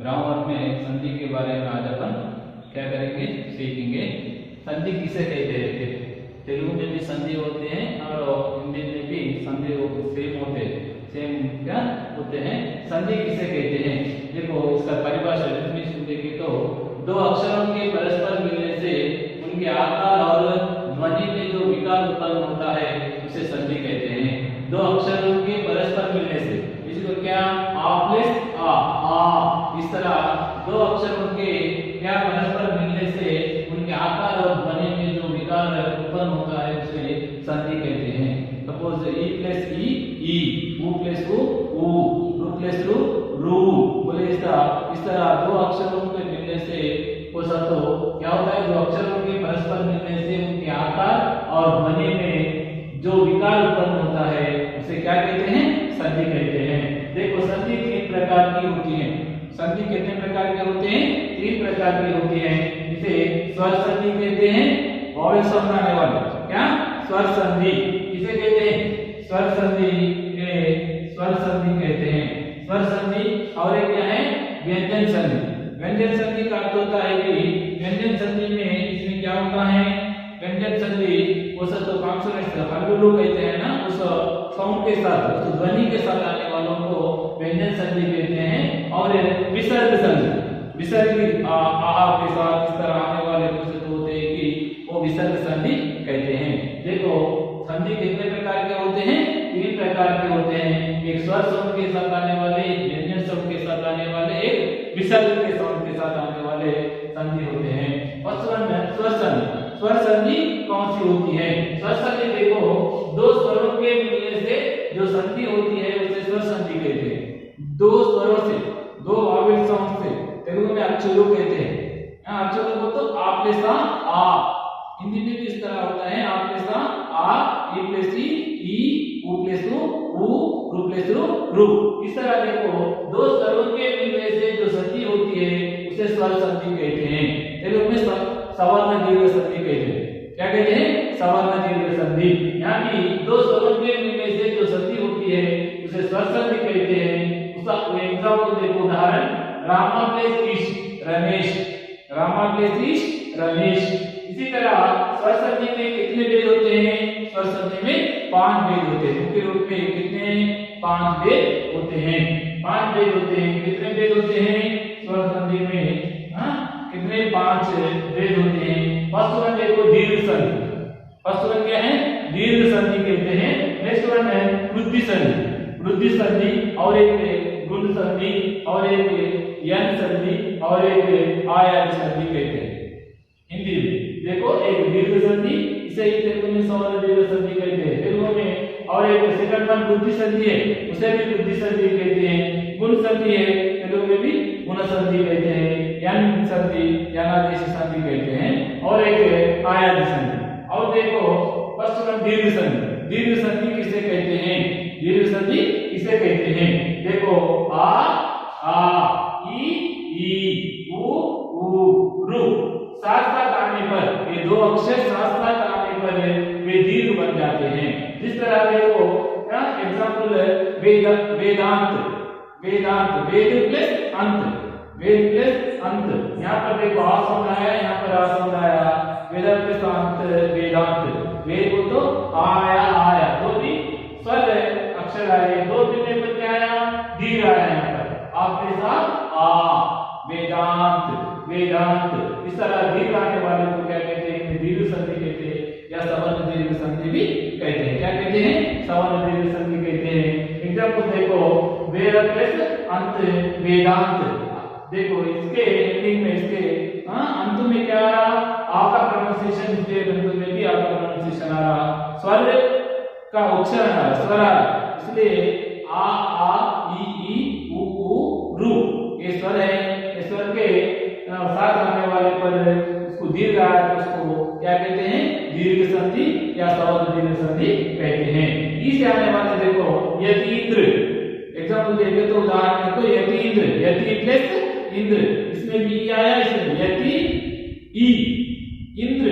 Grammar में संधि के बारे में आज अपन क्या करेंगे, सीखेंगे। संधि किसे कहते हैं? तेलुगु में भी संधि होते हैं और हिंदी में भी संधि सेम होते हैं। सेम क्या होते हैं? संधि किसे कहते हैं? देखो इसका परिभाषा डेफिनेशन देखें तो दो अक्षरों के परस्पर मिलने से उनके आकार और ध्वनि में जो विकार उत्पन्न होता है उसे संधि कहते हैं। दो अक्षरों के परस्पर मिलने से, इसको क्या आ प्लस आ, इस तरह दो अक्षरों के क्या परस्पर मिलने से उनके आकार और ध्वनि में जो विकार उत्पन्न होता है उसे संधि कहते हैं। सपोज ई प्लस ई, ऊ प्लस ऊ, रू प्लस रू, बोले इस तरह दो अक्षरों के मिलने से हो सकता क्या होता है? दो अक्षरों के परस्पर मिलने से उनके आकार और ध्वनि में जो विकार उत्पन्न होता है उसे क्या कहते हैं? संधि कहते हैं। देखो संधि 3 प्रकार की होती है। संधि कितने प्रकार के होते हैं? 3 प्रकार की होती है। इसे स्वर संधि कहते हैं, वॉवेल साउंड आने वाले क्या स्वर संधि किसे कहते हैं? स्वर संधि कहते हैं। स्वर संधि और एक क्या है? व्यंजन संधि। व्यंजन संधि का अर्थ होता है कि व्यंजन संधि में इसमें क्या होता है? व्यंजन संधि उस तो कॉन्सोनेंट्स हल्लुलु कहते हैं ना, उस साउंड के साथ, उस ध्वनि के साथ आने वालों को व्यंजन संधि कहते हैं। और विसर्ग संधि, विसर्ग आहा के साथ इस तरह आने वाले कुछ होते हैं कि वो विसर्ग संधि कहते हैं। देखो संधि कितने प्रकार के होते हैं? 3 प्रकार के होते हैं। एक स्वर साउंड के साथ आने वाले, एक व्यंजन साउंड के साथ आने वाले, एक विसर्ग के साउंड के साथ आने वाले संधि होते हैं। फर्स्ट वन स्वर संधि। स्वर संधि कौन सी होती है? स्वर संधि देखो दो स्वरों के मिलने से जो संधि होती है उसे स्वर संधि कहते हैं। दो स्वरों से, दो वॉवेल साउंड से, तेलुगु में अक्षरों कहते हैं। अक्षरों को तो आ प्लस आ, हिंदी में भी इस तरह होता है आ प्लस आ, ई प्लस ई, ऊ प्लस ऊ, रू प्लस रू। इस तरह देखो दो स्वरों के मिलने से जो संधि होती है उसे स्वर संधि कहते हैं। तेलुगु में सवर्ण दीर्घ संधि कहते हैं। क्या कहते हैं? सवर्ण दीर्घ संधि। यहाँ भी दो स्वरों के मिलने से जो संधि होती है उसे स्वर संधि कहते हैं। उसका एग्जांपल देखो, उदाहरण रामा प्लस ईश रमेश, रामा प्लस ईश रमेश। इसी तरह स्वर संधि में कितने भेद होते हैं? स्वर संधि में 5 भेद होते हैं। मुख्य रूप में कितने? 5 भेद होते हैं। 5 भेद होते हैं। कितने भेद होते हैं स्वर संधि में? कितने? 5 भेद होते हैं। फर्स्ट वन देखो दीर्घ संधि। फर्स्ट वन क्या है? दीर्घ संधि कहते हैं। नेक्स्ट वन है वृद्धि संधि। वृद्धि संधि और एक गुण संधि और एक यन संधि और एक आयाम संधि कहते हैं। हिंदी में देखो एक दीर्घ संधि, इसे ही तेलुगु में सवर्ण दीर्घ संधि कहते हैं तेलुगु में। और एक सेकंड वन वृद्धि संधि है, उसे भी वृद्धि संधि कहते हैं। गुण संधि है, तेलुगु में भी गुण संधि कहते हैं। यन संधि, यनादेश संधि कहते हैं। और एक आयाम संधि। और देखो फर्स्ट वन दीर्घ संधि। दीर्घ संधि किसे कहते हैं? दीर्घ संधि किसे कहते हैं? देखो आ, ई, ऊ, रू साथ साथ आने पर, ये दो अक्षर साथ साथ आने पर वे दीर्घ बन जाते हैं। जिस तरह देखो एग्जांपल वेदांत, वेदांत वेद प्लस अंत, वेद प्लस अंत। यहाँ पर देखो आ साउंड आया, यहाँ पर आ साउंड आया, वेद प्लस अंत वेदांत। वेद को तो आया, दो भी स्वर अक्षर आए, दो मिलने पर क्या आया? दीर्घ आया। यहाँ पर आपके साथ आ वेदांत, वेदांत। इस तरह दीर्घ आने वाले को क्या कहते हैं? दीर्घ संधि कहते हैं या सवर्ण दीर्घ संधि भी कहते हैं। क्या कहते हैं? सवर्ण दीर्घ संधि कहते हैं। एग्जांपल देखो वेद प्लस अंत वेदांत। देखो इसके एंडिंग में, इसके अंत में क्या आ रहा? आ का प्रोनाउंसिएशन, इसके अंत में भी आ का प्रोनाउंसिएशन आ रहा, स्वर का उच्चारण आ रहा, स्वर आ रहा। इसलिए आ, ई, ऊ, रू ये स्वर है। स्वर के साथ आने वाले पर उसको दीर्घ आया तो उसको क्या कहते हैं? दीर्घ संधि या सवर्ण दीर्घ संधि कहते हैं। ई से आने वाले देखो यतीन्द्र। एग्जांपल देखें तो उदाहरण देखो यतीन्द्र, यति प्लस इंद्र, इसमें भी आया, इसमें यति ई, इंद्र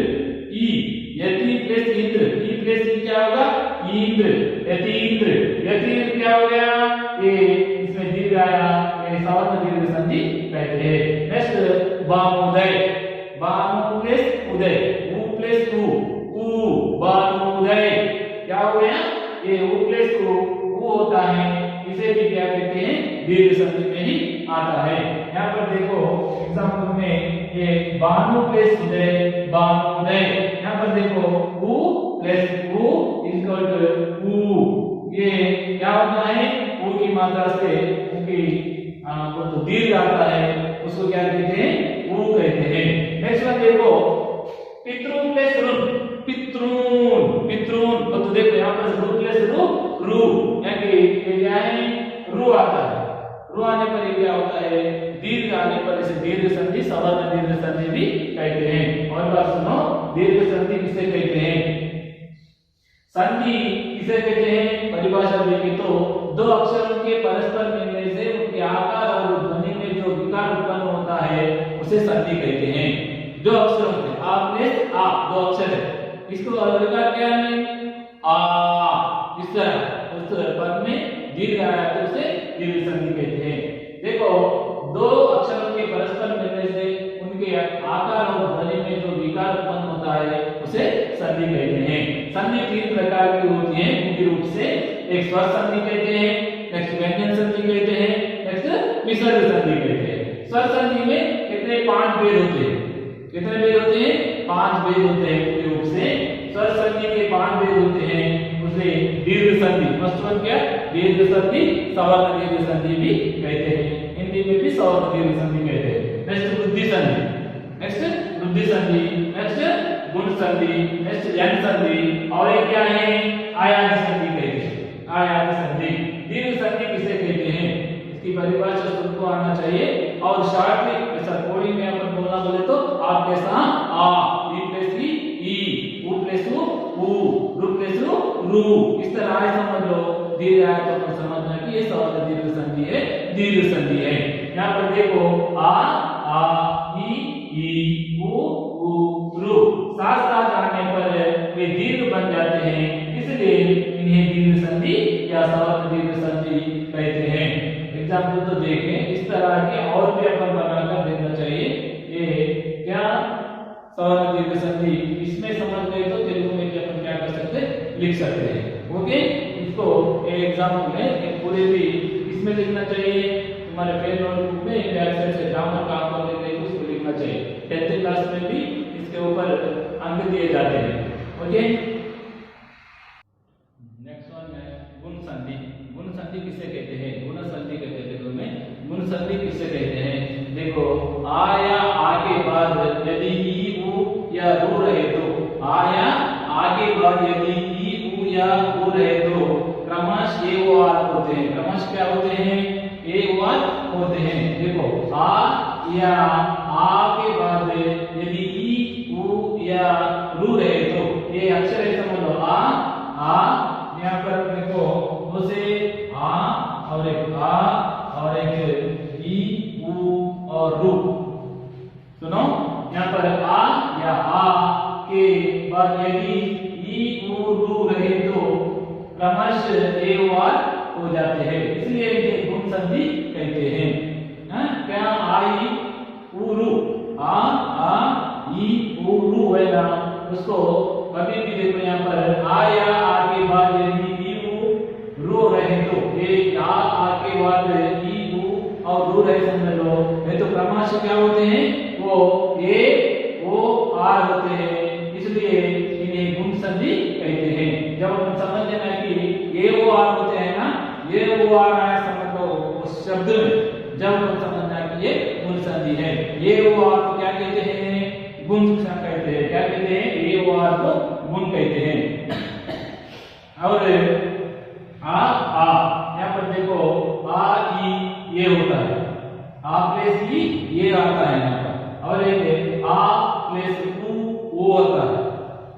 ई, यति प्लस इंद्र, ई प्लस ई क्या होगा? इंद्र, यतीन्द्र। यतीन्द्र क्या हो गया? ये इसमें दीर्घ आया, ये सवर्ण दीर्घ संधि संधि कहते हैं। नेक्स्ट बानुदय, बानु प्लस उदय, उ प्लस उ बानुदय, क्या हो गया? ये उ प्लस उ होता है, इसे भी क्या कहते हैं? दीर्घ संधि में ही आता है। यहाँ पर देखो एग्जाम्पल में ये बानु प्लस उदय, बानुदय, यहाँ पर देखो उ प्लस उ इक्वल टू उ, ये क्या होता है? उ की मात्रा से उ की तो दीर्घ आता है, उसको क्या कहते हैं? उ कहते हैं। नेक्स्ट वन देखो पितृ प्लस ऋण, पितृन, पितृन, तो देखो यहाँ पर रू प्लस रू, यानी क्या है? रू आता है, रू आने पर ये क्या होता है? दीर्घ आने पर इसे दीर्घ संधि, सवर्ण दीर्घ संधि भी कहते हैं। और बात सुनो, दीर्घ संधि किसे कहते हैं? संधि किसे कहते हैं? परिभाषा देखें तो दो अक्षरों के परस्पर मिलने से उनके आकार और ध्वनि में जो विकार उत्पन्न होता है उसे संधि कहते हैं। दो अक्षरों के आ प्लस आ, दो अक्षर है, इसको अलग क्या है? आ, इस तरह उस पद में दीर्घ आया तो उसे दीर्घ संधि कहते हैं। देखो दो अक्षरों के परस्पर मिलने से उनके आकार और ध्वनि में जो विकार उत्पन्न होता है उसे संधि कहते हैं। संधि तीन प्रकार की होती है मुख्य रूप से, एक स्वर संधि कहते हैं, नेक्स्ट व्यंजन संधि कहते हैं, नेक्स्ट विसर्ग संधि कहते हैं। स्वर संधि में कितने? 5 भेद होते हैं। कितने भेद होते हैं? 5 भेद होते हैं मुख्य रूप से। स्वर संधि के 5 भेद होते हैं, उसे दीर्घ संधि, फर्स्ट वन क्या? दीर्घ संधि, सवर्ण दीर्घ संधि भी कहते हैं, हिंदी में भी सवर्ण दीर्घ संधि कहते हैं। नेक्स्ट वृद्धि संधि, नेक्स्ट वृद्धि संधि, नेक्स्ट गुण संधि, नेक्स्ट यन संधि, और एक क्या है? आयाम संधि कहते हैं, आयाम संधि। दीर्घ संधि किसे कहते हैं? इसकी परिभाषा सबको आना चाहिए। और शॉर्ट में ऐसा कोडिंग में अपन बोलना बोले तो आप कैसा? आ, ई प्लस ई, उ प्लस उ, रू प्लस रू, इस तरह आए समझ लो। दीर्घ आए तो अपन समझना कि ये सवर्ण दीर्घ संधि है, दीर्घ संधि है। यहाँ पर देखो आ, ई, उ, रू, साथ साथ आने पर वे दीर्घ बन जाते हैं, इसलिए इन्हें दीर्घ संधि या सवर्ण दीर्घ संधि कहते हैं। एग्जाम्पल तो देखें, इस तरह के और भी अपन बनाकर देखना चाहिए। ये क्या सवर्ण दीर्घ संधि, इसमें समझ गए तो तेलुगु में भी अपन क्या कर सकते हैं? लिख सकते हैं। ओके, इसको एग्जाम्पल में एक पूरे भी इसमें लिखना चाहिए। तुम्हारे पेन नोटबुक में एक्सरसाइज से ग्रामर काम करने के लिए उसको लिखना चाहिए। 10th क्लास में भी इसके ऊपर अंक दिए जाते हैं। ओके, नेक्स्ट वन है गुण संधि। गुण संधि किसे कहते हैं? गुण संधि कहते हैं तेलुगु में। गुण संधि किसे कहते हैं? देखो आ या आ के बाद यदि ई उ या रू रहे तो, आ या आ के बाद यदि ई उ या रू रहे तो क्रमश ए ओ आर होते हैं। क्रमश क्या होते हैं? ए ओ आर होते हैं। देखो आ या आ के बाद यदि ई उ या रू रहे तो, ये अक्षर है समझ लो, आ, यहाँ पर देखो दो से आ और एक आ और एक ई उ और रू। सुनो, यहाँ पर आ या आ के बाद यदि ई उ रू रहे तो क्रमश ए ओ आर हो जाते हैं, इसलिए इसे गुण संधि कहते हैं। क्या? आई उ रू, आ ई उ रू है ना, उसको कभी भी देखो यहाँ पर आ या आ के बाद यदि ई उ रू रहे तो, ये आ के बाद ई उ और रू रहे समझ लो, नहीं तो क्रमश क्या होते हैं? वो ए ओ आर होते हैं, इसलिए इन्हें गुण संधि कहते हैं। जब अपन समझ लेना कि ए ओ आर होते हैं ना, ये ओ आर आया समझ लो उस शब्द में, जब अपन समझना कि ये गुण संधि है। ये ओ आर को क्या कहते हैं? गुण कहते हैं। क्या कहते हैं? ए ओ आर को गुण कहते हैं। और आ यहाँ पर देखो आ ई ये होता है, आ प्लस ई ये आता है यहाँ पर, और एक आ प्लस उ ओ होता है।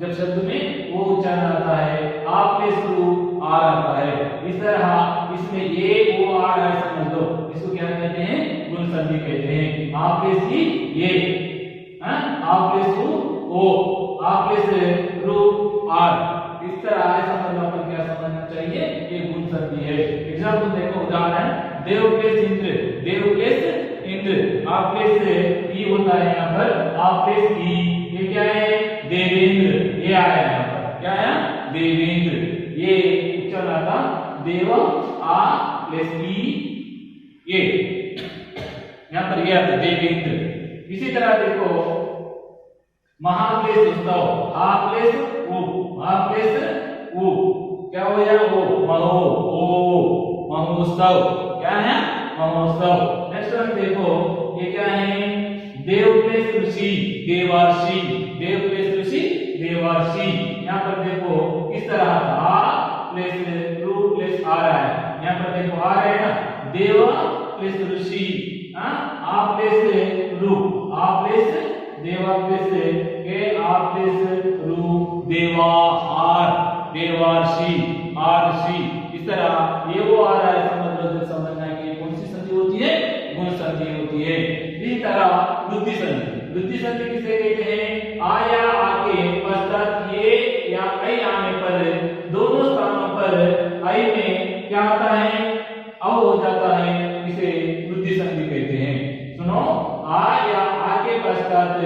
जब शब्द में ओ उच्चारण आता है, आ प्लस उ आर आता है, इस तरह इसमें ए ओ आर है समझ लो, इसको क्या कहते हैं? गुण संधि कहते हैं। आ प्लस ई ये, आ प्लस उ ओ, आ प्लस रू आर, इस तरह आए समझ लो। अपन क्या समझना चाहिए? ये गुण संधि है। एग्जाम्पल देखो, उदाहरण देव प्लस इंद्र, देव प्लस इंद्र, आप प्लेस ई होता है यहाँ पर, आप प्लेस ई, ये क्या है देवेंद्र, ये आया यहाँ पर, क्या आया देवेंद्र, ये उच्चारण आता देव आ प्लेस ई, ये यहाँ पर ये आता देवेंद्र। इसी तरह देखो महाप्लेस उत्सव, हा प्लेस उ, हा प्लेस उ, क्या हो गया वो महो, ओ महोत्सव, क्या है महोत्सव। नेक्स्ट वन देखो ये क्या है देव प्लेस ऋषि, देवर्षि, देव प्लेस ऋषि देवर्षि। यहाँ पर देखो इस तरह आ प्लेस रू प्लेस आ रहा है, यहाँ पर देखो आ रहा है ना देव प्लेस ऋषि, आ प्लेस रू, आ प्लेस देवा प्लेस के, आ प्लेस रू देवा आर देवार्षि आर्षि। इस तरह ये वो आ रहा है, समझ लो, समझना है कि कौन सी संधि होती है गुण संधि होती है। इसी तरह वृद्धि संधि, वृद्धि संधि किसे कहते हैं आया आके पश्चात ये या ऐ आने पर दोनों स्थानों पर ऐ में क्या आता है अ हो जाता है, इसे वृद्धि संधि कहते हैं। सुनो आ या आके पश्चात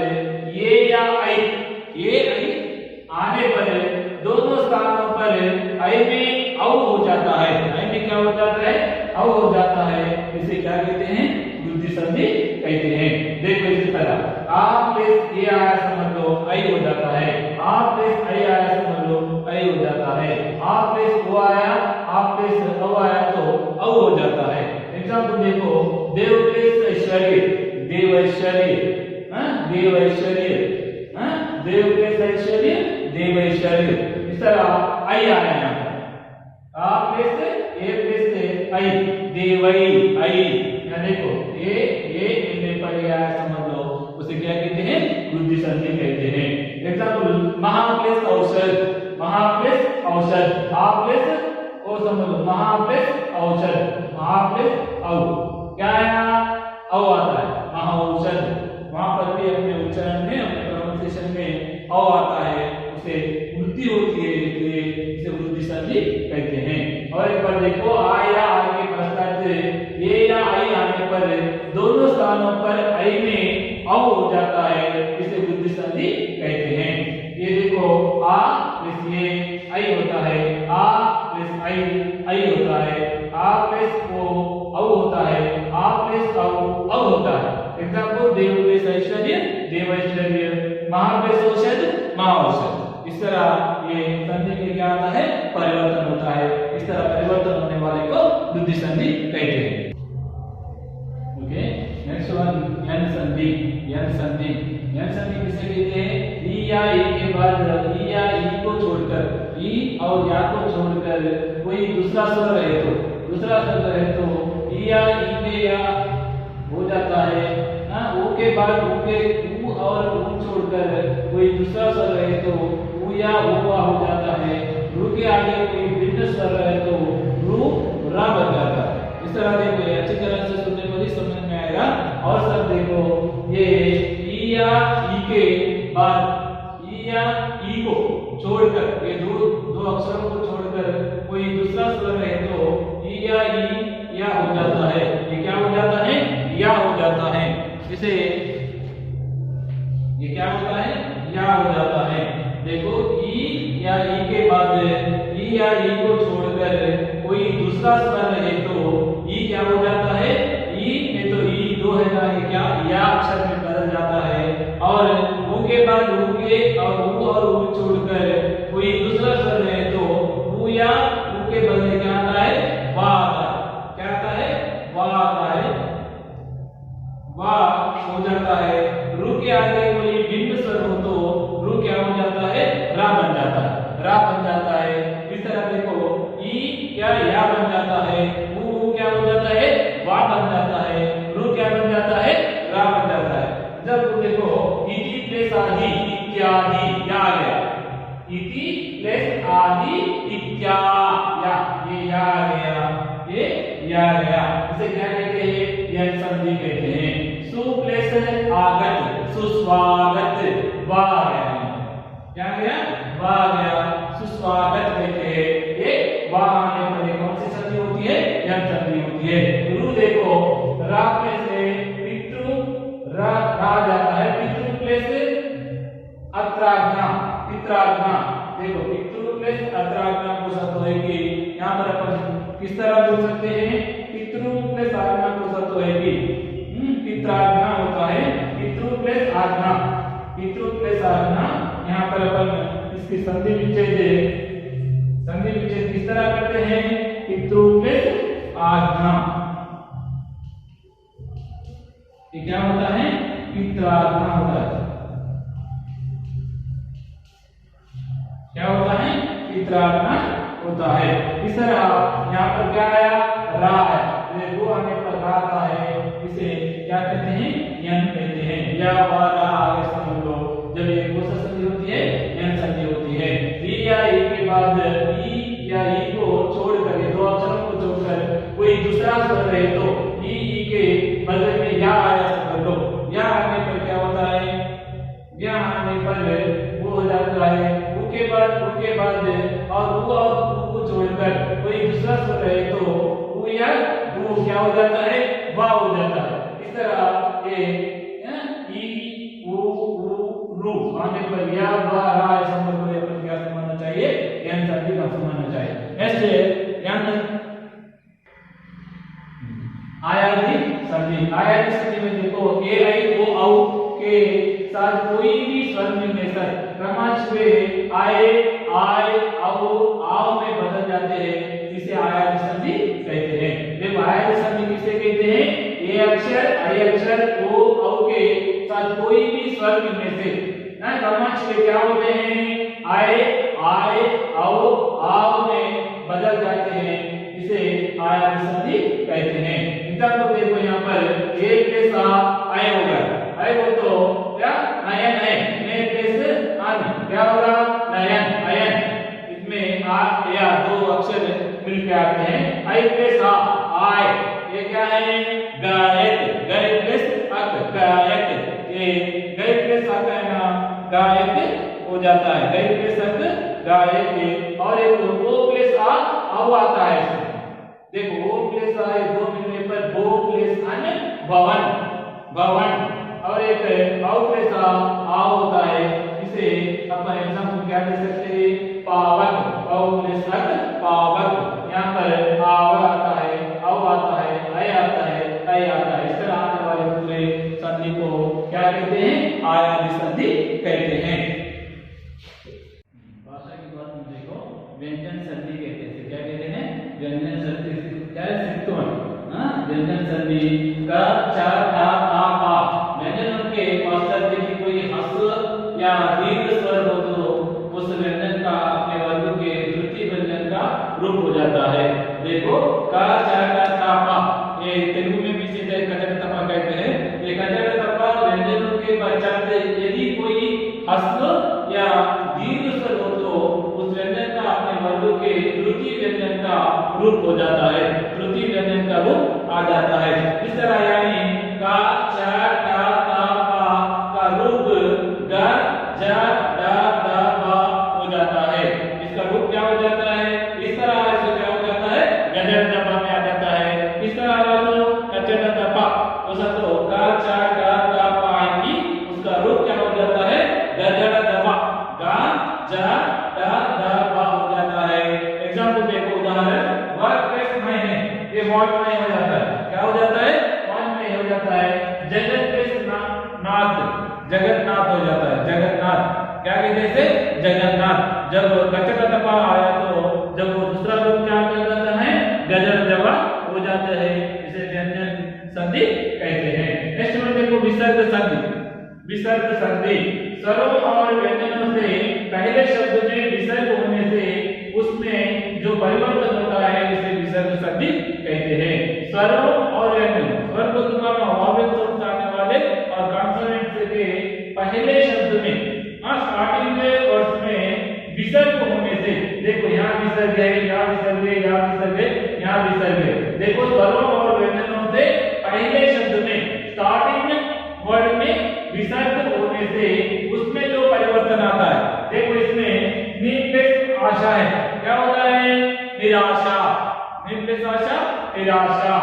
ये या ऐ, ये ऐ आने पर दोनों स्थानों पर ऐ में औ हो जाता है, ऐ में क्या हो जाता है औ हो जाता है, इसे क्या कहते हैं वृद्धि संधि कहते हैं। देखो इसी तरह आ प्लस ए आया समझ लो ऐ हो जाता है, आ प्लस ऐ आया समझ लो ऐ हो जाता है, आ प्लस ओ आया, आ प्लस औ आया तो औ हो जाता है। एग्जांपल देखो देव प्लस ऐश्वर्य, देव ऐश्वर्य, देव ऐश्वर्य, देव प्लस ऐश्वर्य देव ऐश्वर्य। इस तरह ऐ आया यहाँ पर, आ प्लस ए प्लस ऐ देवई ऐ, यहाँ देखो ये इनमें पर आया समझ लो, उसे क्या कहते हैं वृद्धि संधि कहते हैं। एग्जांपल महाप्लेस औषध, महाप्लेस औषध, आ प्लस ओ समझ लो महाप्लेस औषध, महाप्लेस औ, क्या आया औ आता है महाऔषध, वहां पर भी अपने उच्चारण में अपने प्रोनाउंसिएशन में औ आता है, उसे वृद्धि होती है, इसलिए इसे वृद्धि संधि कहते हैं। और एक बार देखो आ या आगे पश्चात ये या आई आने पर दोनों स्थानों पर ऐ में औ हो जाता है, इसे वृद्धि संधि कहते हैं। ये देखो आ प्लस ये ऐ होता है, आ प्लस ऐ होता है, आ प्लस ओ औ होता है, आ प्लस औ होता है। एग्जांपल देव प्लस ऐश्वर्य देव ऐश्वर्य, महा प्लस औषध महाऔषध। इस तरह ये संधि में क्या आता है परिवर्तन होता है, इस तरह परिवर्तन होने वाले को वृद्धि संधि कहते हैं। ओके नेक्स्ट वन यन संधि, यन संधि, यन संधि किसे कहते हैं ई या ई के बाद ई या ई को छोड़कर, ई और या को छोड़कर कोई दूसरा स्वर रहे तो, दूसरा स्वर रहे तो ई या ई में या हो जाता है ना, ओ के बाद ऊ के ऊ और ऊ छोड़कर कोई दूसरा स्वर रहे तो ऊ या हुआ हो जाता है, रू के आगे कोई भिन्न स्वर रहे तो रू रा बन जाता है। इस तरह देखो अच्छी तरह से सुनने पर ही समझ में आएगा। और सब देखो ये ई या ई के बाद ई या ई को छोड़कर, ये दो अक्षरों को छोड़कर कोई दूसरा स्वर रहे तो ई या हो जाता है, ये क्या हो जाता है या हो जाता है, इसे ये क्या होता है या हो जाता है। देखो ई या ई के बाद ई या ई को छोड़कर कोई दूसरा स्वर रहे तो ई क्या हो जाता है, ई में तो ई दो है ना, ये क्या या अक्षर में बदल जाता है। और ऊ के बाद ऊ के और ऊ छोड़कर कोई दूसरा स्वर रहे तो ऊ या ऊ के बदले क्या आता है वा आता है, क्या आता है वा आता है, वा हो जाता है। रू के आगे कोई भिन्न स्वर हो तो रू क्या हो जाता है रा बन जाता है, रा बन जाता है। इस तरह देखो ई क्या या बन जाता है, ऊ क्या हो जाता है वा बन जाता है, रू क्या बन जाता है रा बन जाता है। जब तुम देखो इति प्लस आदि इत्यादि या आ गया, इति प्लस आदि इत्या या, ये या आ गया, ये या आ गया, इसे क्या कहते हैं यन संधि कहते हैं। सु प्लस आगत सुस्वागत वा आ गया, क्या गया वा आ गया, सुस्वागत कहते हैं। ये वा आने पर कौन सी संधि होती है यन संधि होती है। रू देखो रा प्लस पित्राज्ञा। देखो पितृ प्लस अत्राज्ञा को सत्व है कि यहाँ पर अपन किस तरह बोल सकते हैं, पितृ प्लस आज्ञा को सत्व है कि पित्राज्ञा होता है, पितृ प्लस आज्ञा, पितृ प्लस आज्ञा। यहाँ पर अपन इसकी संधि विच्छेद किस तरह करते हैं, पितृ प्लस आज्ञा, ये क्या होता है, पित्राज्ञा होता है, क्या होता है, पित्राज्ञा होता है। इस तरह यहाँ पर क्या आया, रा है, वो आने पर रा आता है, इसे क्या कहते हैं, यन कहते हैं, या वा रा आगे समझ लो। जब ये कौन सा संधि होती है, यन संधि होती है। ई या ई के बाद ई या ई को छोड़कर, ये दो अक्षरों को छोड़कर कोई दूसरा स्वर रहे तो ई के बदले में या आया समझ लो। या आने पर क्या होता है, या आने पर वो हो जाता है, उसके बाद और वो को छोड़कर कोई दूसरा स्वर रहे तो वो या वो क्या हो जाता है, वा हो जाता है। इस तरह ये ई उ रू आने पर या वा रा ऐसा मतलब अपन क्या समझना चाहिए, यन संधि का समझना चाहिए। नेक्स्ट यन आयादी संधि। आयादी संधि में देखो ए आई ओ औ के साथ कोई भी स्वर मिलने से क्रमशः आए आय औ आव में बदल जाते हैं, इसे आयादी संधि कहते हैं। देखो आयादी संधि किसे कहते हैं, ए अक्षर आई अक्षर ओ औ के साथ कोई भी स्वर मिलने से क्रमशः क्या होते हैं, आए आय औ आव में बदल जाते हैं, इसे आयादी संधि कहते हैं। एग्जाम्पल देखो यहाँ पर ए प्लस आय होगा, आय हो तो क्या नयन है, ने प्लस अन क्या होगा, नयन अयन। इसमें आ या दो अक्षर मिलकर आते हैं, आई प्लस आय, ये क्या है, गायक, गय प्लस अक गायक, ये गय प्लस अक है ना, गायक हो जाता है, गय प्लस अक गायक। और एक ओ प्लस आ आता है इसमें, देखो ओ प्लस आ दो मिलने पर बो प्लस अन भवन, भवन। और एक औ प्लस आ होता है, इसे अपन एग्जांपल क्या दे सकते हैं, पावक, औ प्लस अक पावक। यहाँ पर आव आता है, औ आता है, अय आता है, अय आता है। इस तरह आने वाले पूरे संधि को क्या कहते हैं, आयादी संधि कहते हैं। भाषा की बात में देखो व्यंजन संधि कहते हैं, क्या कहते हैं, व्यंजन संधि, क्या है सिक्तवन, व्यंजन संधि का चार धा आ पा व्यंजनों के पश्चात यदि कोई ह्रस्व या दीर्घ स्वर हो तो उस व्यंजन का अपने वर्ग के तृतीय व्यंजन का रूप हो जाता है। देखो का चार का था पा, ये तेलुगु में भी सीधे कचड़ तपा कहते हैं। ये कचड़ तपा व्यंजनों के पश्चात यदि कोई ह्रस्व या दीर्घ स्वर हो तो उस व्यंजन का अपने वर्ग के तृतीय व्यंजन का रूप हो जाता है, तृतीय व्यंजन का रूप आ जाता है। इस तरह यानी का चा टा ता पा का रूप ग जा डा दा बा हो जाता है, इसका रूप क्या हो जाता है, इस तरह से क्या हो जाता है, गजर दबा में आ जाता है। इस तरह वालों कचड़ दबा उसा तो का चा टा ता पा की उसका रूप क्या हो जाता है, गजर दबा, गा जा डा दा बा हो जाता है। एग्जांपल देखो, उदाहरण वर्क प्लस में है, ये वर्ड में हो जाता है, क्या हो जाता है, वन में हो जाता है। जगत प्लस नाथ, जगन्नाथ हो जाता है, जगन्नाथ, क्या कहते हैं, जगन्नाथ। जब कचड़ दबा आया तो जब वो दूसरा रूप क्या हो जाता है, गजर दबा हो जाता है, इसे व्यंजन संधि कहते हैं। नेक्स्ट में देखो विसर्ग संधि। विसर्ग संधि स्वरों और व्यंजनों से पहले शब्द में विसर्ग होने से उसमें जो परिवर्तन होता है उसे विसर्ग संधि कहते हैं। स्वरों और व्यंजन, स्वर को तुम्हारा वावेल शब्द आने वाले और कॉन्सोनेंट के पहले शब्द में स्टार्टिंग में और उसमें विसर्ग होने से, देखो यहाँ विसर्ग है, यहाँ विसर्ग है, यहाँ विसर्ग है, यहाँ विसर्ग है। देखो स्वरों और व्यंजनों से पहले शब्द में स्टार्टिंग वर्ड में विसर्ग होने से उसमें जो परिवर्तन आता है, देखो इसमें निप्लेस आशा है, क्या होता है, निराशा, निप्लेस आशा निराशा।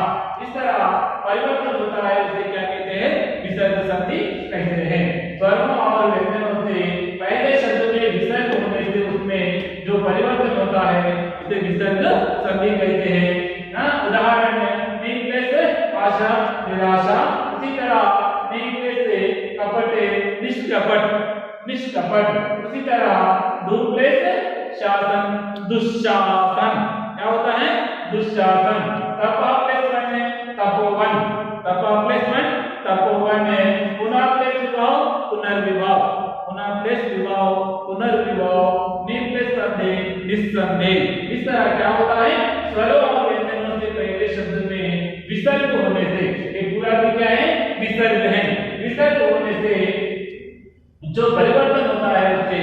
इस तरह परिवर्तन होता है, उसे क्या कहते हैं, विसर्ग संधि कहते हैं। स्वरों और व्यंजनों से पहले शब्द में विसर्ग परिवर्तन होता है उसे विसर्ग संधि कहते हैं। उदाहरण नी प्लस आशा निराशा, उसी तरह नी प्लस कपट निष्कपट निष्कपट, उसी तरह दू प्लस शासन दुशासन, क्या होता है दुशासन। तपा प्लस वन है तपोवन, तपा प्लस वन तपोवन है। पुनः प्लस विवाह पुनर्विवाह, पुनः प्लस विवाह पुनर्विवाह। नी प्लस संधि निस्संदेह। इस तरह क्या होता है स्वरों और व्यंजनों से पहले शब्द में विसर्ग होने से, ये पूरा भी क्या है विसर्ग है, विसर्ग होने से जो परिवर्तन होता है उसे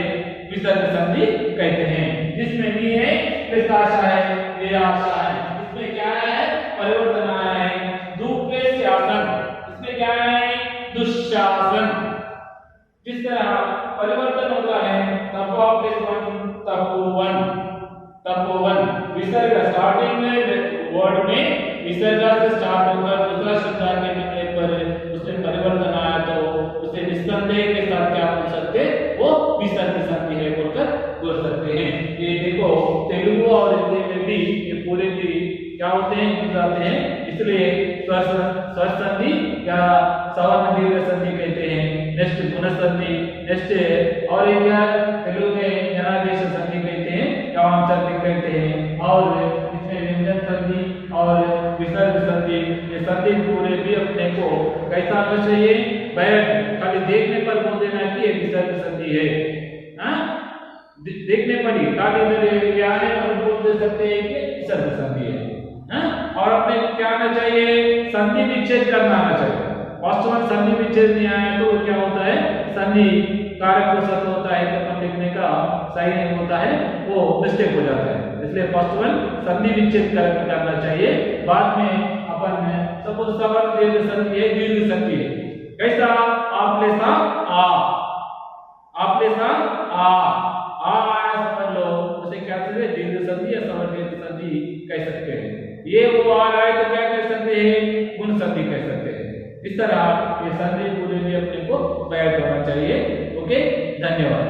विसर्ग संधि कहते हैं। जिसमें नी है प्लस आशा है निराशा है, इसमें क्या है परिवर्तन आया है। दू प्लस शासन, इसमें क्या है दुशासन। जिस तरह परिवर्तन होता है तपा प्लस वन तपोवन, तपोवन। विसर्ग स्टार्टिंग में वर्ड में विसर्ग से स्टार्ट होकर दूसरा शब्द आगे मिलने पर उसमें परिवर्तन आया तो उसे निस्संदेह के साथ क्या बोल सकते वो विसर्ग संधि है बोलकर बोल सकते हैं। ये देखो तेलुगु और हिंदी में भी ये पूरे भी क्या होते हैं मिल जाते हैं, इसलिए स्वर संधि या सवर्ण दीर्घ संधि कहते हैं। नेक्स्ट गुण संधि, नेक्स्ट और क्या तेलुगु में जनादेश संधि कहते हैं या संधि कहते हैं। और इसमें व्यंजन संधि और विसर्ग संधि, ये संधि पूरे भी अपने को कैसा आना चाहिए बैठ खाली देखने पर बोल देना कि ये विसर्ग संधि है। देखने पर ही खाली क्या है और बोल दे सकते हैं कि विसर्ग संधि है। और अपने क्या आना चाहिए संधि विच्छेद करना आना चाहिए। फर्स्ट वन संधि विच्छेद नहीं आया तो क्या होता है संधि कारक को सत्य होता है तो अपन लिखने का सही नहीं होता है, वो मिस्टेक हो जाता है। इसलिए फर्स्ट वन संधि विच्छेद करना चाहिए। बाद में अपन सपोज सवर्ण दीर्घ संधि है दीर्घ संधि है कैसा आप लेसा आ, आप लेसा आ आया समझ लो उसे क्या कहते हैं दीर्घ संधि या सवर्ण दीर्घ संधि कह सकते हैं। ये वो आ रहा है तो क्या कह सकते हैं गुण संधि कह सकते हैं। इस तरह ये संधि पूरे भी अपने को बैठ होना चाहिए। ओके, धन्यवाद।